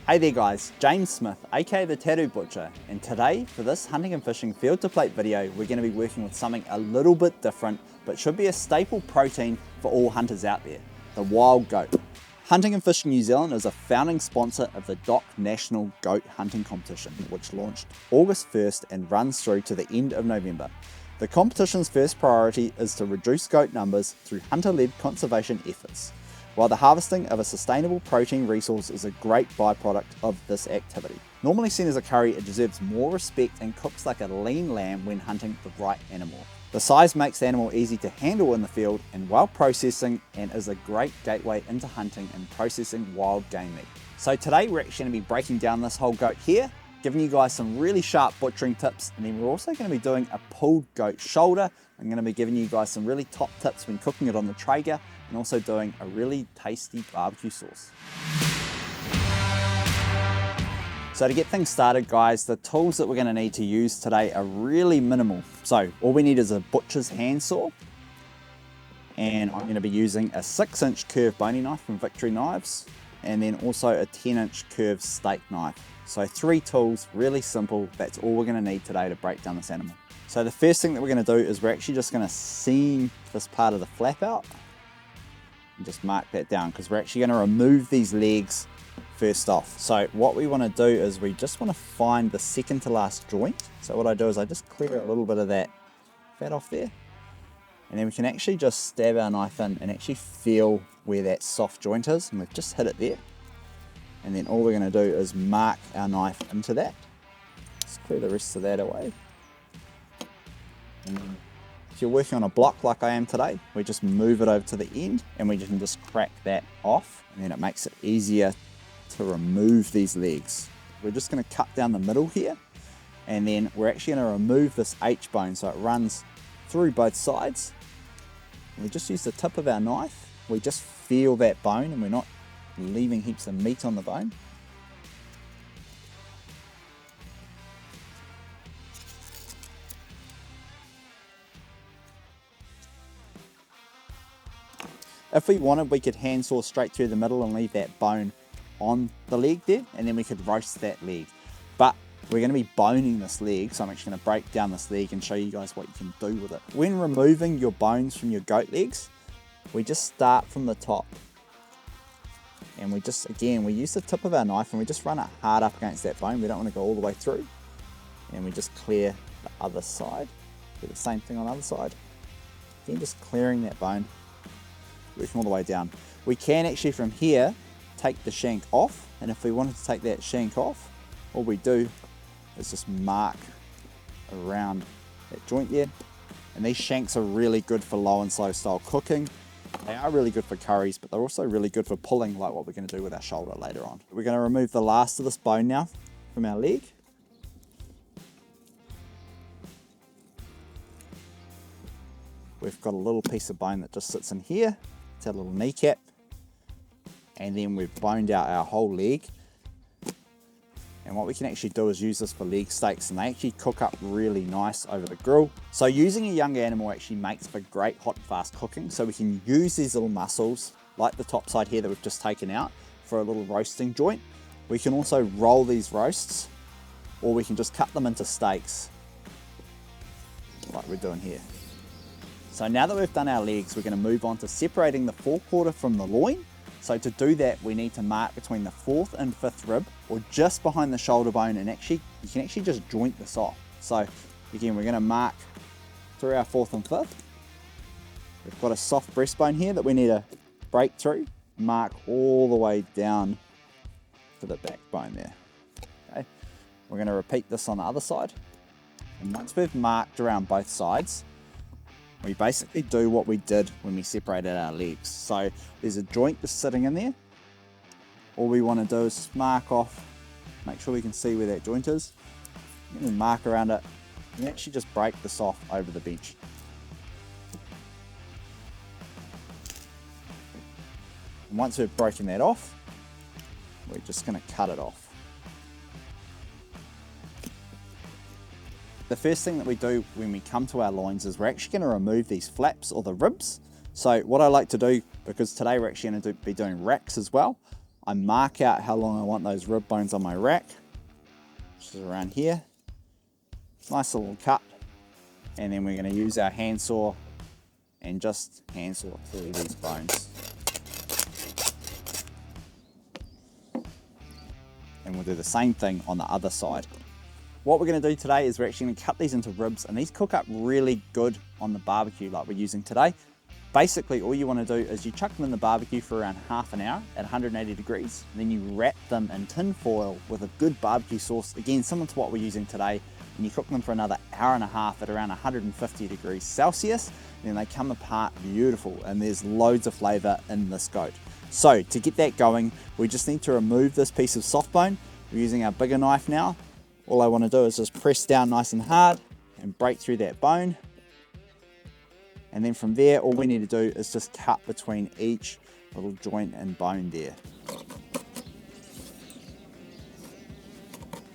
Hey there guys, James Smith, aka the Tattoo Butcher, and today for this hunting and fishing field to plate video we're going to be working with something a little bit different but should be a staple protein for all hunters out there, the wild goat. Hunting and Fishing New Zealand is a founding sponsor of the DOC National Goat Hunting Competition, which launched August 1st and runs through to the end of November. The competition's first priority is to reduce goat numbers through hunter-led conservation efforts. While the harvesting of a sustainable protein resource is a great byproduct of this activity. Normally seen as a curry, it deserves more respect and cooks like a lean lamb when hunting the right animal. The size makes the animal easy to handle in the field and well processing, and is a great gateway into hunting and processing wild game meat. So today we're actually going to be breaking down this whole goat here, giving you guys some really sharp butchering tips, and then we're also going to be doing a pulled goat shoulder. I'm going to be giving you guys some really top tips when cooking it on the Traeger, and also doing a really tasty barbecue sauce. So to get things started guys, the tools that we're going to need to use today are really minimal. So all we need is a butcher's handsaw, and I'm going to be using a 6-inch curved boning knife from Victory Knives, and then also a 10-inch curved steak knife. So 3 tools, really simple. That's all we're going to need today to break down this animal. So the first thing that we're going to do is we're actually just going to seam this part of the flap out and just mark that down, because we're actually going to remove these legs first off. So what we want to do is we just want to find the second to last joint. So what I do is I just clear a little bit of that fat off there, and then we can actually just stab our knife in and actually feel where that soft joint is, and we've just hit it there. And then all we're going to do is mark our knife into that. Just clear the rest of that away. And then if you're working on a block like I am today, we just move it over to the end and we can just crack that off, and then it makes it easier to remove these legs. We're just going to cut down the middle here, and then we're actually going to remove this H bone so it runs through both sides. And we just use the tip of our knife. We just feel that bone and we're not leaving heaps of meat on the bone. If we wanted, we could handsaw straight through the middle and leave that bone on the leg there, and then we could roast that leg. But we're going to be boning this leg, so I'm actually going to break down this leg and show you guys what you can do with it. When removing your bones from your goat legs, we just start from the top. And we just, again, we use the tip of our knife and we just run it hard up against that bone. We don't want to go all the way through. And we just clear the other side. Do the same thing on the other side. Again, just clearing that bone, working all the way down. We can actually from here take the shank off, and if we wanted to take that shank off, all we do is just mark around that joint there. And these shanks are really good for low and slow style cooking. They are really good for curries, but they're also really good for pulling, like what we're going to do with our shoulder later on. We're going to remove the last of this bone now from our leg. We've got a little piece of bone that just sits in here. It's our little kneecap. And then we've boned out our whole leg. And what we can actually do is use this for leg steaks, and they actually cook up really nice over the grill. So using a young animal actually makes for great hot and fast cooking. So we can use these little muscles, like the top side here that we've just taken out, for a little roasting joint. We can also roll these roasts, or we can just cut them into steaks, like we're doing here. So now that we've done our legs, we're going to move on to separating the forequarter from the loin. So to do that, we need to mark between the 4th and 5th rib, or just behind the shoulder bone, and you can actually just joint this off. So again, we're going to mark through our 4th and 5th. We've got a soft breastbone here that we need to break through, mark all the way down to the backbone there. Okay. We're going to repeat this on the other side. And once we've marked around both sides, we basically do what we did when we separated our legs. So there's a joint just sitting in there. All we want to do is mark off, make sure we can see where that joint is, and then mark around it, and actually just break this off over the bench. And once we've broken that off, we're just going to cut it off. The first thing that we do when we come to our loins is we're actually going to remove these flaps or the ribs. So what I like to do, because today we're actually going to be doing racks as well, I mark out how long I want those rib bones on my rack, which is around here. Nice little cut. And then we're going to use our handsaw and just handsaw through these bones. And we'll do the same thing on the other side. What we're going to do today is we're actually going to cut these into ribs, and these cook up really good on the barbecue like we're using today. Basically, all you want to do is you chuck them in the barbecue for around half an hour at 180 degrees. Then you wrap them in tin foil with a good barbecue sauce, again similar to what we're using today, and you cook them for another hour and a half at around 150 degrees Celsius. And then they come apart beautiful, and there's loads of flavour in this goat. So to get that going, we just need to remove this piece of soft bone. We're using our bigger knife now. All I want to do is just press down nice and hard and break through that bone. And then from there, all we need to do is just cut between each little joint and bone there.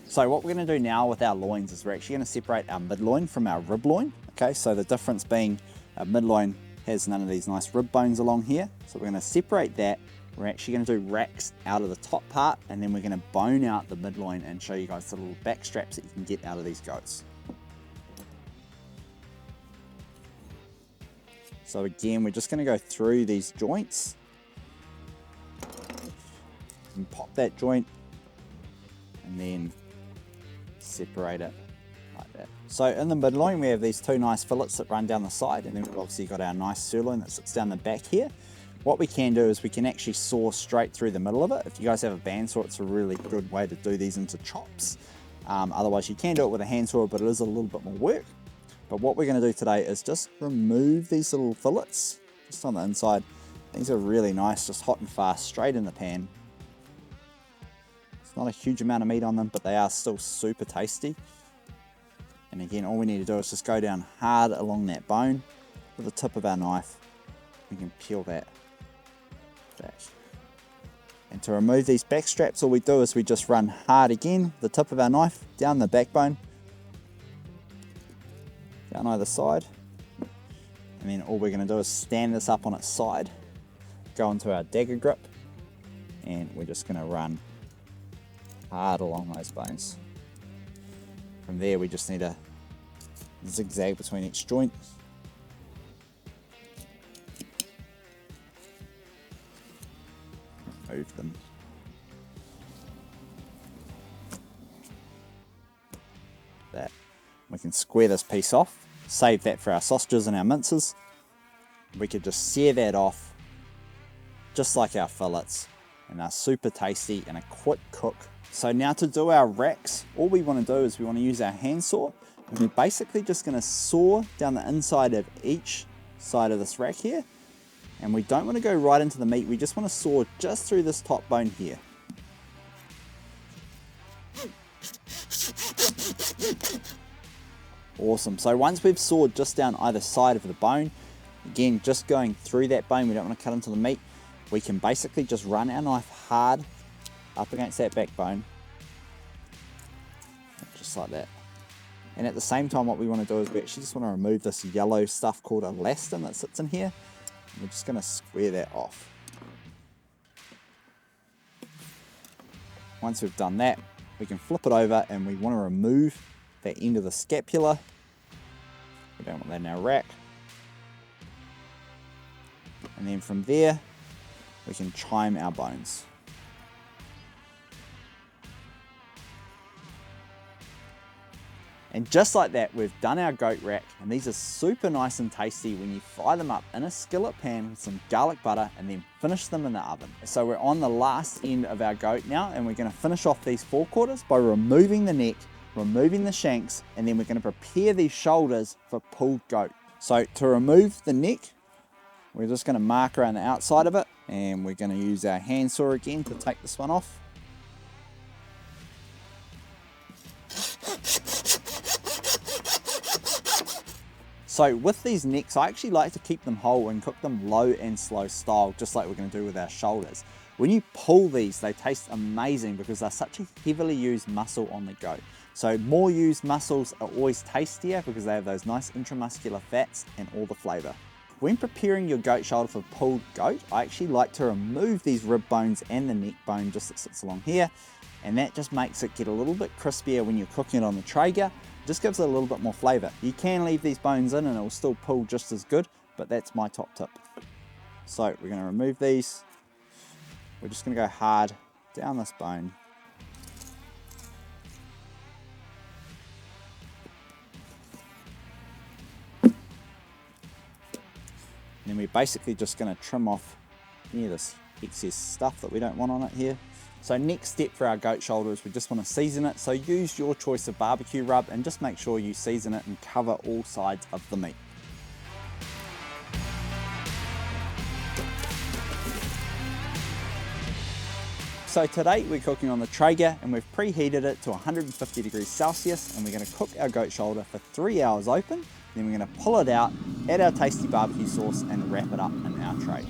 So what we're going to do now with our loins is we're actually going to separate our midloin from our rib loin. Okay, so the difference being our midloin has none of these nice rib bones along here. So we're going to separate that. We're actually going to do racks out of the top part, and then we're going to bone out the midloin and show you guys the little back straps that you can get out of these goats. So again, we're just going to go through these joints and pop that joint and then separate it like that. So in the midloin, we have these two nice fillets that run down the side, and then we've obviously got our nice sirloin that sits down the back here. What we can do is we can actually saw straight through the middle of it. If you guys have a bandsaw, it's a really good way to do these into chops. Otherwise, you can do it with a handsaw, but it is a little bit more work. But what we're going to do today is just remove these little fillets just on the inside. These are really nice, just hot and fast, straight in the pan. It's not a huge amount of meat on them, but they are still super tasty. And again, all we need to do is just go down hard along that bone with the tip of our knife. We can peel that back. And to remove these back straps, all we do is we just run hard again, the tip of our knife, down the backbone, down either side. And then all we're going to do is stand this up on its side, go into our dagger grip, and we're just going to run hard along those bones. From there, we just need to zigzag between each joint. Move them. That. We can square this piece off, save that for our sausages and our minces. We could just sear that off, just like our fillets, and they're super tasty and a quick cook. So now to do our racks, all we want to do is we want to use our handsaw, and we're basically just going to saw down the inside of each side of this rack here. And we don't want to go right into the meat, we just want to saw just through this top bone here. Awesome, so once we've sawed just down either side of the bone, again, just going through that bone, we don't want to cut into the meat, we can basically just run our knife hard up against that backbone, just like that. And at the same time, what we want to do is we actually just want to remove this yellow stuff called elastin that sits in here. We're just going to square that off. Once we've done that, we can flip it over, and we want to remove the end of the scapula. We don't want that in our rack. And then from there, we can chime our bones. And just like that, we've done our goat rack, and these are super nice and tasty when you fry them up in a skillet pan with some garlic butter and then finish them in the oven. So we're on the last end of our goat now, and we're going to finish off these forequarters by removing the neck, removing the shanks, and then we're going to prepare these shoulders for pulled goat. So to remove the neck, we're just going to mark around the outside of it, and we're going to use our handsaw again to take this one off. So with these necks, I actually like to keep them whole and cook them low and slow style, just like we're going to do with our shoulders. When you pull these, they taste amazing because they're such a heavily used muscle on the goat. So more used muscles are always tastier because they have those nice intramuscular fats and all the flavor. When preparing your goat shoulder for pulled goat, I actually like to remove these rib bones and the neck bone just that sits along here, and that just makes it get a little bit crispier when you're cooking it on the Traeger. It just gives it a little bit more flavour. You can leave these bones in and it will still pull just as good, but that's my top tip. So we're going to remove these. We're just going to go hard down this bone. And then we're basically just going to trim off any of this excess stuff that we don't want on it here. So next step for our goat shoulder is we just want to season it. So use your choice of barbecue rub and just make sure you season it and cover all sides of the meat. So today we're cooking on the Traeger and we've preheated it to 150 degrees Celsius, and we're going to cook our goat shoulder for 3 hours open. Then we're going to pull it out, add our tasty barbecue sauce and wrap it up in our tray.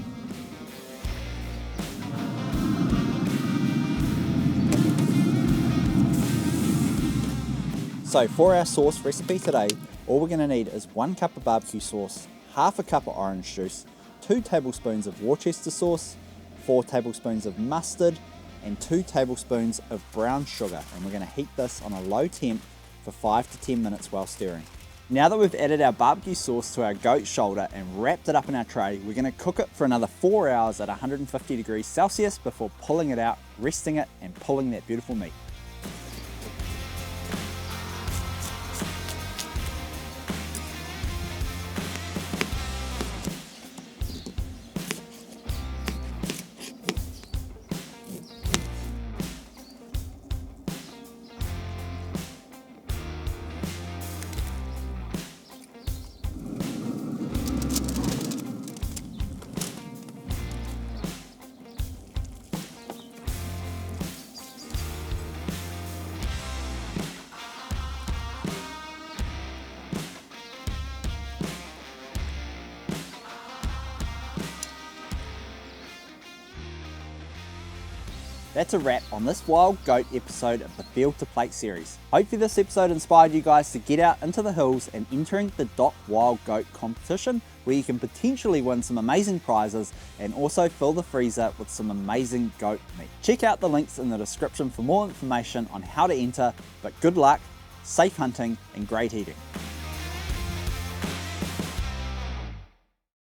So for our sauce recipe today, all we're going to need is 1 cup of barbecue sauce, half a cup of orange juice, 2 tablespoons of Worcester sauce, 4 tablespoons of mustard, and 2 tablespoons of brown sugar. And we're going to heat this on a low temp for 5 to 10 minutes while stirring. Now that we've added our barbecue sauce to our goat shoulder and wrapped it up in our tray, we're going to cook it for another 4 hours at 150 degrees Celsius before pulling it out, resting it, and pulling that beautiful meat. That's a wrap on this wild goat episode of the Field to Plate series. Hopefully this episode inspired you guys to get out into the hills and entering the DOC Wild Goat competition, where you can potentially win some amazing prizes and also fill the freezer with some amazing goat meat. Check out the links in the description for more information on how to enter, but good luck, safe hunting and great eating.